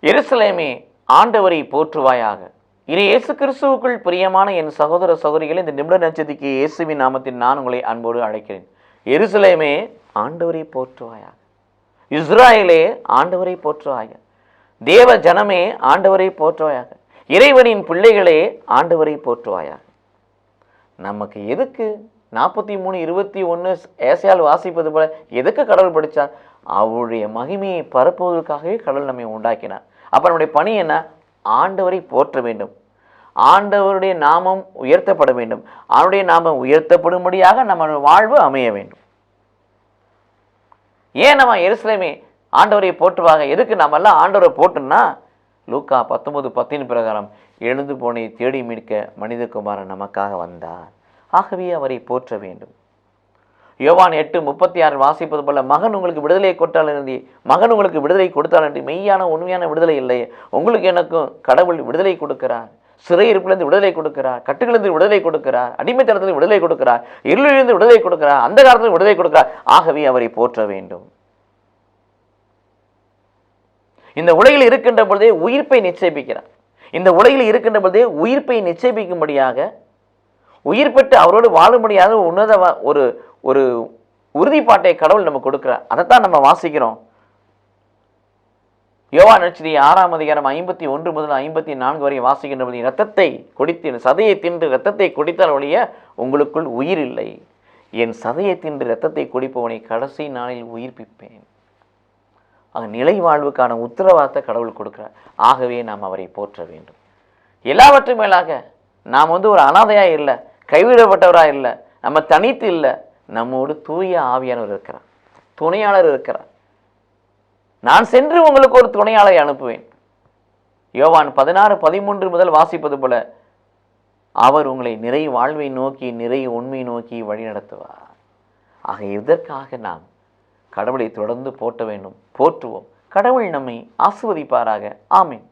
எருசலேமே, ஆண்டவரை போற்றுவாயாக. இனி இயேசு கிறிஸ்துவுக்குள் பிரியமான என் சகோதர சகோதரிகளை, இந்த நிமிட நட்சத்திற்கு இயேசுவின் நாமத்தில் நான் உங்களை அன்போடு அழைக்கிறேன். எருசலேமே, ஆண்டவரை போற்றுவாயாக. இஸ்ராயலே, ஆண்டவரை போற்றுவாயாக. தேவ ஜனமே, ஆண்டவரை போற்றுவாயாக. இறைவனின் பிள்ளைகளே, ஆண்டவரை போற்றுவாயாக. நமக்கு எதுக்கு 43:21 ஏசாயால் வாசிப்பது போல எதுக்கு கடவுள் படித்தார்? அவருடைய மகிமையை பரப்புவதற்காகவே கடவுள் நம்மை உண்டாக்கினார். அப்போ நம்முடைய பணி என்ன? ஆண்டவரை போற்ற வேண்டும். ஆண்டவருடைய நாமம் உயர்த்தப்பட வேண்டும். அவருடைய நாமம் உயர்த்தப்படும்படியாக நம்ம வாழ்வு அமைய வேண்டும். ஏன் நம்ம எருசலேமே ஆண்டவரை போற்றுவாங்க? எதுக்கு நம்ம எல்லாம் ஆண்டவரை போட்டுன்னா, லூக்கா 19:10 பிரகாரம் எழுந்து போனை தேடி மீட்க மனிதகுமாரன் நமக்காக வந்தார். ஆகவே அவரை போற்ற வேண்டும். யோவான் 8:36 வாசிப்பது போல, மகன் உங்களுக்கு விடுதலை கொடுத்தால் மகன் உங்களுக்கு விடுதலை கொடுத்தால் மெய்யான உண்மையான விடுதலை இல்லை. உங்களுக்கு எனக்கும் கடவுள் விடுதலை கொடுக்கிறார். சிறையிருப்பிலிருந்து விடுதலை கொடுக்கிறார். கட்டுகளிலிருந்து விடுதலை கொடுக்கிறார். அடிமைத்தனத்திலிருந்து விடுதலை கொடுக்கிறார். இருளிலிருந்து விடுதலை கொடுக்கிறார். அந்த காலத்தில் விடுதலை கொடுக்கிறார். ஆகவே அவரை போற்ற வேண்டும். இந்த உலகில் இருக்கின்ற பொழுதே உயிர்ப்பை நிச்சயிக்கிறார். இந்த உலகில் இருக்கின்ற பொழுதே உயிர்ப்பை நிச்சயிக்கும்படியாக, உயிர் பெற்று அவரோடு வாழும்படியாக உன்னத ஒரு உறுதிப்பாட்டை கடவுள் நமக்கு கொடுக்கிறார். அதைத்தான் நம்ம வாசிக்கிறோம். யோவான் நற்செய்தி 6ஆம் அதிகாரம் 51 முதல் 54 வரை வாசிக்கின்ற பொழுது, இரத்தத்தை குடித்து சதையை தின்று இரத்தத்தை குடித்தால் ஒழிய உங்களுக்குள் உயிர் இல்லை. என் சதையை தின்று இரத்தத்தை குடிப்பவனை கடைசி நாளில் உயிர்ப்பிப்பேன். அங்கே நிலை வாழ்வுக்கான உத்தரவாதத்தை கடவுள் கொடுக்கிறார். ஆகவே நாம் அவரை போற்ற வேண்டும். எல்லாவற்றும் மேலாக நாம் ஒரு அனாதையாக இல்லை, கைவிடப்பட்டவராக இல்லை, நம்ம தனித்து இல்லை. நம்மோடு தூய ஆவியானவர் இருக்கிறார், துணையாளர் இருக்கிறார். நான் சென்று உங்களுக்கு ஒரு துணையாளரை அனுப்புவேன். யோவான் 16:13 முதல் வாசிப்பது போல, அவர் உங்களை நிறை வாழ்வை நோக்கி, நிறை உண்மை நோக்கி வழி நடத்துவார். ஆக இதற்காக நாம் கடவுளை தொடர்ந்து போற்ற வேண்டும். போற்றுவோம். கடவுள் நம்மை ஆசீர்வதிப்பாராக. ஆமென்.